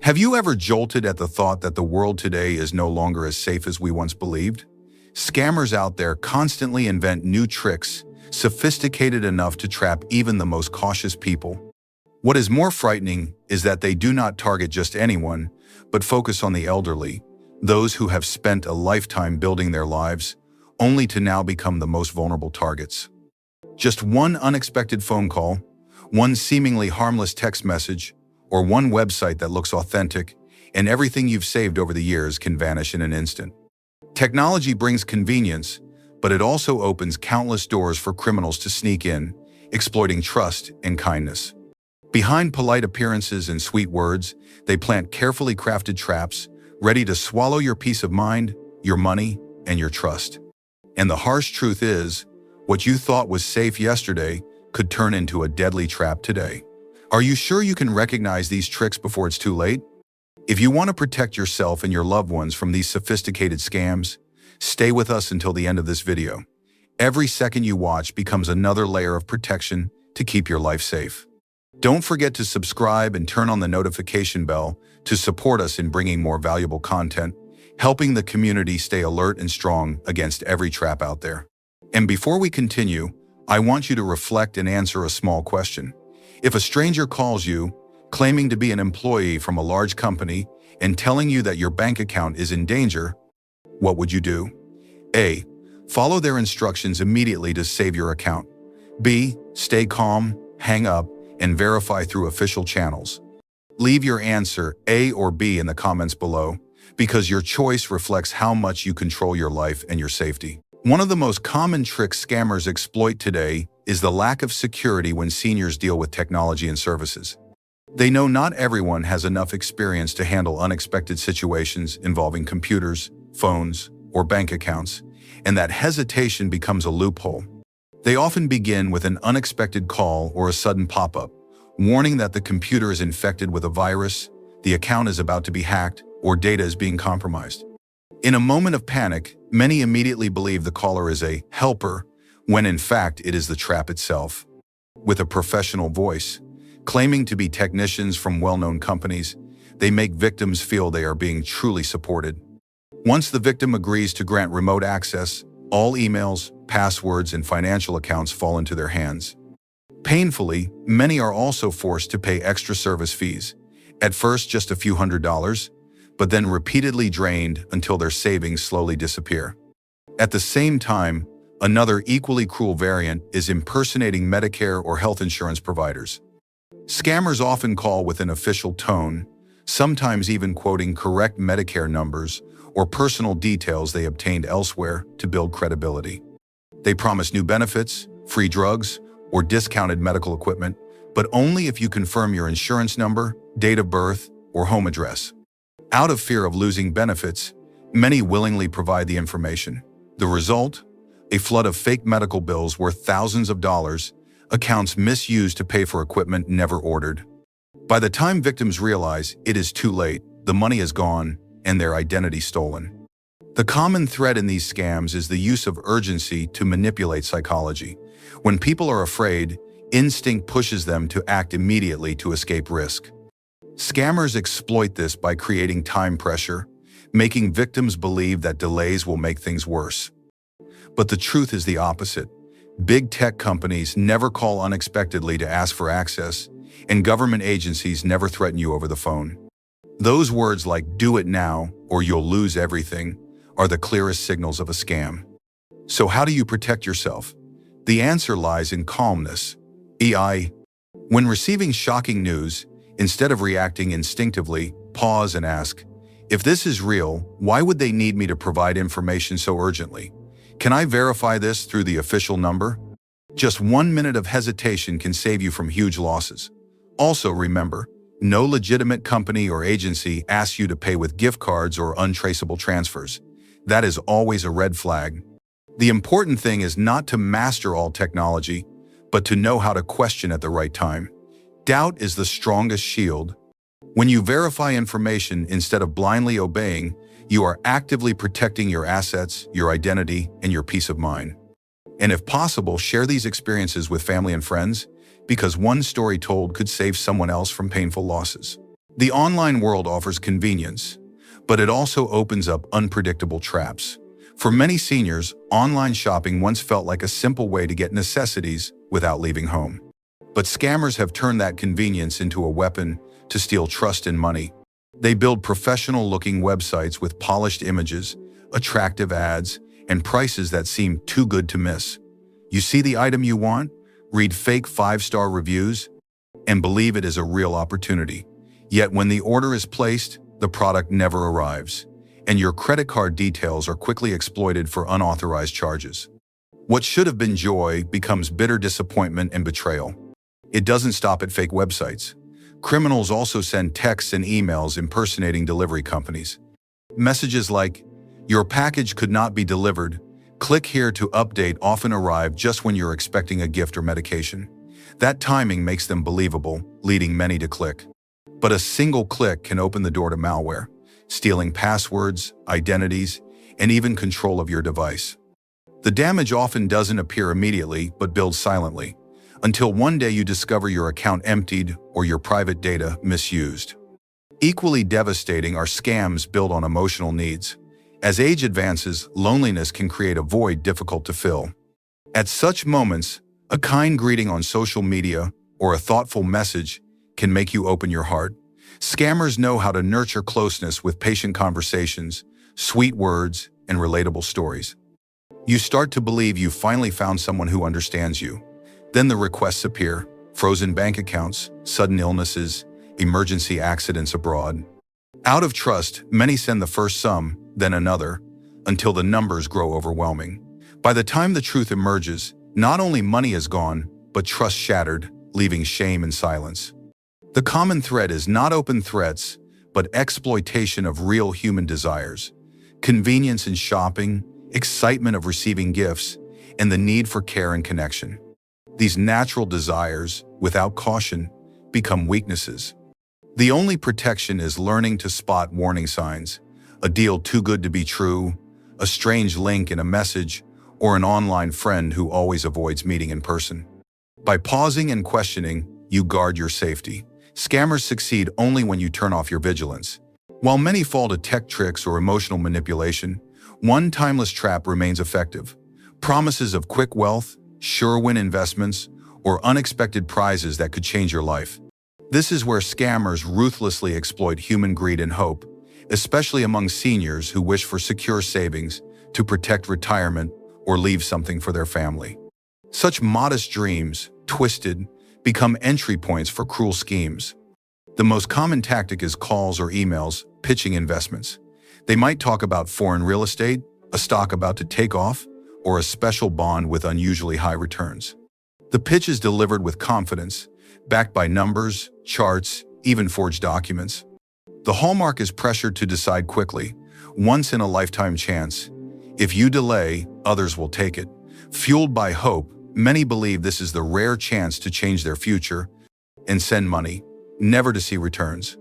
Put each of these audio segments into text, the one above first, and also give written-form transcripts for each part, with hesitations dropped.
Have you ever jolted at the thought that the world today is no longer as safe as we once believed? Scammers out there constantly invent new tricks, sophisticated enough to trap even the most cautious people. What is more frightening is that they do not target just anyone, but focus on the elderly, those who have spent a lifetime building their lives, only to now become the most vulnerable targets. Just one unexpected phone call, one seemingly harmless text message, or one website that looks authentic, and everything you've saved over the years can vanish in an instant. Technology brings convenience, but it also opens countless doors for criminals to sneak in, exploiting trust and kindness. Behind polite appearances and sweet words, they plant carefully crafted traps, ready to swallow your peace of mind, your money, and your trust. And the harsh truth is, what you thought was safe yesterday could turn into a deadly trap today. Are you sure you can recognize these tricks before it's too late? If you want to protect yourself and your loved ones from these sophisticated scams, stay with us until the end of this video. Every second you watch becomes another layer of protection to keep your life safe. Don't forget to subscribe and turn on the notification bell to support us in bringing more valuable content, helping the community stay alert and strong against every trap out there. And before we continue, I want you to reflect and answer a small question. If a stranger calls you, claiming to be an employee from a large company and telling you that your bank account is in danger, what would you do? A. Follow their instructions immediately to save your account. B. Stay calm, hang up, and verify through official channels. Leave your answer, A or B, in the comments below, because your choice reflects how much you control your life and your safety. One of the most common tricks scammers exploit today is the lack of security when seniors deal with technology and services. They know not everyone has enough experience to handle unexpected situations involving computers, phones, or bank accounts, and that hesitation becomes a loophole. They often begin with an unexpected call or a sudden pop-up, warning that the computer is infected with a virus, the account is about to be hacked, or data is being compromised. In a moment of panic, many immediately believe the caller is a helper, when in fact it is the trap itself. With a professional voice, claiming to be technicians from well-known companies, they make victims feel they are being truly supported. Once the victim agrees to grant remote access, all emails, passwords, and financial accounts fall into their hands. Painfully, many are also forced to pay extra service fees, at first just a few $100s, but then repeatedly drained until their savings slowly disappear. At the same time, another equally cruel variant is impersonating Medicare or health insurance providers. Scammers often call with an official tone, sometimes even quoting correct Medicare numbers or personal details they obtained elsewhere to build credibility. They promise new benefits, free drugs, or discounted medical equipment, but only if you confirm your insurance number, date of birth, or home address. Out of fear of losing benefits, many willingly provide the information. The result? A flood of fake medical bills worth thousands of dollars, accounts misused to pay for equipment never ordered. By the time victims realize it is too late, the money is gone and their identity stolen. The common thread in these scams is the use of urgency to manipulate psychology. When people are afraid, instinct pushes them to act immediately to escape risk. Scammers exploit this by creating time pressure, making victims believe that delays will make things worse. But the truth is the opposite. Big tech companies never call unexpectedly to ask for access, and government agencies never threaten you over the phone. Those words like "do it now" or "you'll lose everything" are the clearest signals of a scam. So how do you protect yourself? The answer lies in calmness. When receiving shocking news, instead of reacting instinctively, pause and ask, if this is real, why would they need me to provide information so urgently? Can I verify this through the official number? Just 1 minute of hesitation can save you from huge losses. Also remember, no legitimate company or agency asks you to pay with gift cards or untraceable transfers. That is always a red flag. The important thing is not to master all technology, but to know how to question at the right time. Doubt is the strongest shield. When you verify information instead of blindly obeying, you are actively protecting your assets, your identity, and your peace of mind. And if possible, share these experiences with family and friends, because one story told could save someone else from painful losses. The online world offers convenience, but it also opens up unpredictable traps. For many seniors, online shopping once felt like a simple way to get necessities without leaving home. But scammers have turned that convenience into a weapon to steal trust and money. They build professional-looking websites with polished images, attractive ads, and prices that seem too good to miss. You see the item you want, read fake 5-star reviews, and believe it is a real opportunity. Yet when the order is placed, the product never arrives, and your credit card details are quickly exploited for unauthorized charges. What should have been joy becomes bitter disappointment and betrayal. It doesn't stop at fake websites. Criminals also send texts and emails impersonating delivery companies. Messages like, "Your package could not be delivered. Click here to update," often arrive just when you're expecting a gift or medication. That timing makes them believable, leading many to click. But a single click can open the door to malware, stealing passwords, identities, and even control of your device. The damage often doesn't appear immediately but builds silently, until one day you discover your account emptied or your private data misused. Equally devastating are scams built on emotional needs. As age advances, loneliness can create a void difficult to fill. At such moments, a kind greeting on social media or a thoughtful message can make you open your heart. Scammers know how to nurture closeness with patient conversations, sweet words, and relatable stories. You start to believe you finally found someone who understands you. Then the requests appear: frozen bank accounts, sudden illnesses, emergency accidents abroad. Out of trust, many send the first sum, then another, until the numbers grow overwhelming. By the time the truth emerges, not only money is gone, but trust shattered, leaving shame and silence. The common thread is not open threats, but exploitation of real human desires, convenience in shopping, excitement of receiving gifts, and the need for care and connection. These natural desires, without caution, become weaknesses. The only protection is learning to spot warning signs: a deal too good to be true, a strange link in a message, or an online friend who always avoids meeting in person. By pausing and questioning, you guard your safety. Scammers succeed only when you turn off your vigilance. While many fall to tech tricks or emotional manipulation, one timeless trap remains effective: promises of quick wealth, sure-win investments, or unexpected prizes that could change your life. This is where scammers ruthlessly exploit human greed and hope, especially among seniors who wish for secure savings to protect retirement or leave something for their family. Such modest dreams, twisted, become entry points for cruel schemes. The most common tactic is calls or emails pitching investments. They might talk about foreign real estate, a stock about to take off, or a special bond with unusually high returns. The pitch is delivered with confidence, backed by numbers, charts, even forged documents. The hallmark is pressure to decide quickly, once-in-a-lifetime chance. If you delay, others will take it. Fueled by hope, many believe this is the rare chance to change their future and send money, never to see returns.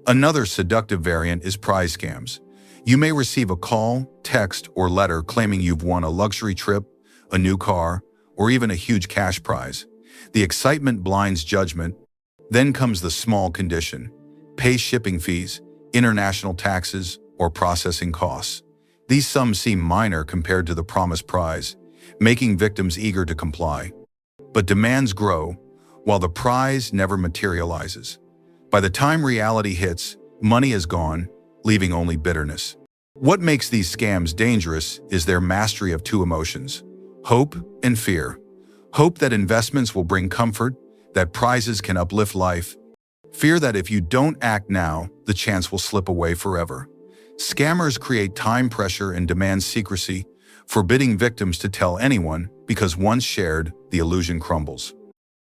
Another seductive variant is prize scams. You may receive a call, text, or letter claiming you've won a luxury trip, a new car, or even a huge cash prize. The excitement blinds judgment. Then comes the small condition: pay shipping fees, international taxes, or processing costs. These sums seem minor compared to the promised prize, making victims eager to comply. But demands grow, while the prize never materializes. By the time reality hits, money is gone, leaving only bitterness. What makes these scams dangerous is their mastery of two emotions: hope and fear. Hope that investments will bring comfort, that prizes can uplift life. Fear that if you don't act now, the chance will slip away forever. Scammers create time pressure and demand secrecy, forbidding victims to tell anyone because once shared, the illusion crumbles.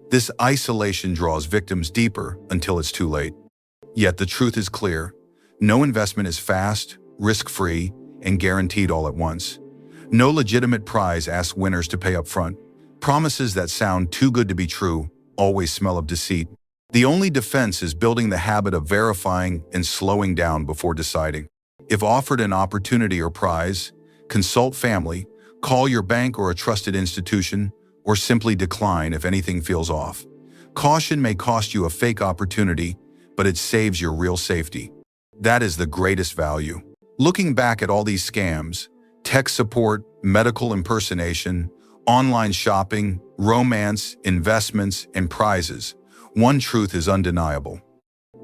This isolation draws victims deeper until it's too late. Yet the truth is clear: no investment is fast, risk-free, and guaranteed all at once. No legitimate prize asks winners to pay up front. Promises that sound too good to be true always smell of deceit. The only defense is building the habit of verifying and slowing down before deciding. If offered an opportunity or prize, consult family, call your bank or a trusted institution, or simply decline if anything feels off. Caution may cost you a fake opportunity, but it saves your real safety. That is the greatest value. Looking back at all these scams, tech support, medical impersonation, online shopping, romance, investments, and prizes, one truth is undeniable.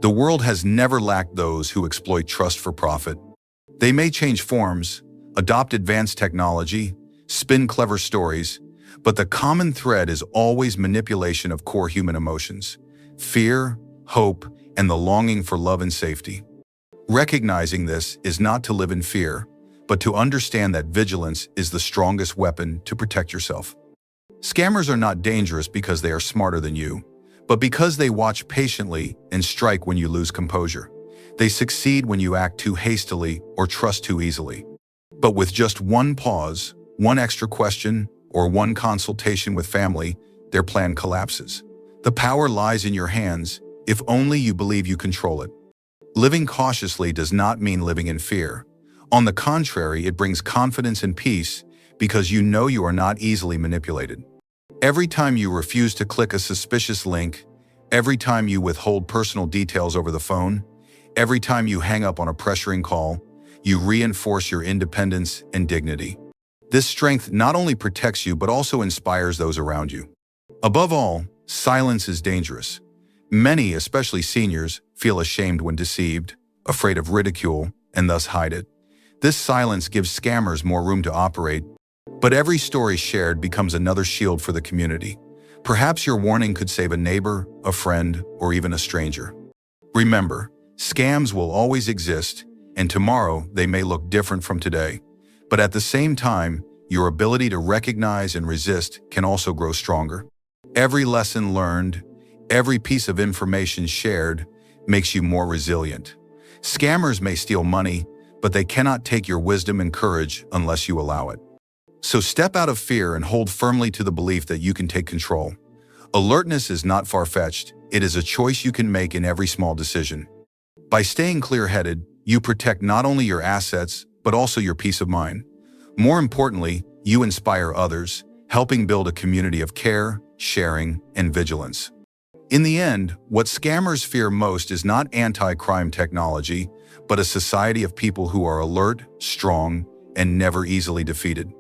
The world has never lacked those who exploit trust for profit. They may change forms, adopt advanced technology, spin clever stories, but the common thread is always manipulation of core human emotions: fear, hope, and the longing for love and safety. Recognizing this is not to live in fear, but to understand that vigilance is the strongest weapon to protect yourself. Scammers are not dangerous because they are smarter than you, but because they watch patiently and strike when you lose composure. They succeed when you act too hastily or trust too easily. But with just one pause, one extra question, or one consultation with family, their plan collapses. The power lies in your hands, if only you believe you control it. Living cautiously does not mean living in fear. On the contrary, it brings confidence and peace because you know you are not easily manipulated. Every time you refuse to click a suspicious link, every time you withhold personal details over the phone, every time you hang up on a pressuring call, you reinforce your independence and dignity. This strength not only protects you but also inspires those around you. Above all, silence is dangerous. Many, especially seniors, feel ashamed when deceived, afraid of ridicule, and thus hide it. This silence gives scammers more room to operate, but every story shared becomes another shield for the community. Perhaps your warning could save a neighbor, a friend, or even a stranger. Remember, scams will always exist, and tomorrow they may look different from today. But at the same time, your ability to recognize and resist can also grow stronger. Every lesson learned, every piece of information shared, makes you more resilient. Scammers may steal money, but they cannot take your wisdom and courage unless you allow it. So step out of fear and hold firmly to the belief that you can take control. Alertness is not far-fetched. It is a choice you can make in every small decision. By staying clear-headed, you protect not only your assets, but also your peace of mind. More importantly, you inspire others, helping build a community of care, sharing, and vigilance. In the end, what scammers fear most is not anti-crime technology, but a society of people who are alert, strong, and never easily defeated.